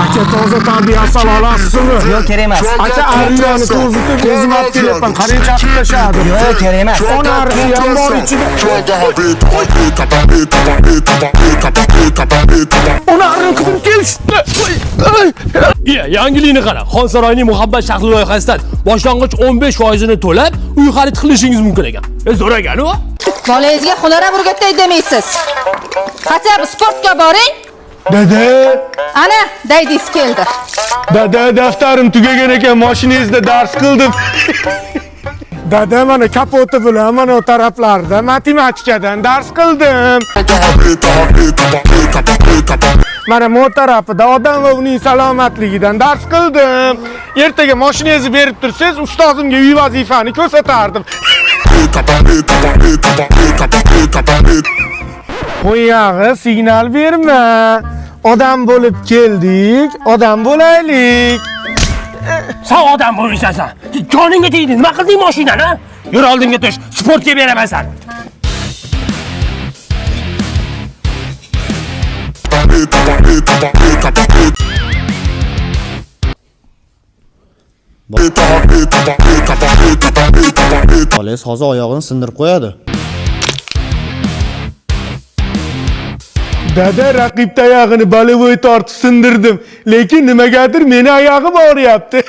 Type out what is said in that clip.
Aka toza tarbiya sala olasizmi? Yo'q, kerak emas. Aka ariyani to'zitib o'zim olib kelyapman. Qarang chaqib tashladim. Yo'q, kerak emas. Ona arisi ham bor ichida. Ona arini qilib kelishdi. Yangilikni qara. Xonsaroyning muhabbat shahri loyihasidan boshlang'ich 15%ni to'lab, uy xarid qilishingiz mumkin ekan. Zo'r ekan-ku. Bolangizga xulola burgatday demaysiz. Qachon sportga boring? Dada, Ana, daydingiz keldi. dada daftarim tugagan ekan, mashinangizda dars qildim. Dada mana kapoti bilan mana o taraflarda matematikadan dars qildim. Mana bu tarafida odam va uning salomatligidan dars qildim. Ertaga mashinangizni berib tursangiz, ustozimga uy vazifani ko'rsatardim. Qo'yag'i signal berma. Odam bo'lib keldik, odam bo'laylik. Sen odam bo'lmaysan. Joningga tegdi. Nima qilding mashinani? Yur oldimga tush. Sportga beraman sen. Bolangiz hozir oyog'ini sindirib qo'yadi. Dada raqib oyog'ini balovoy tortib sindirdim, lekin nimagadir meni oyog'im og'riyapti.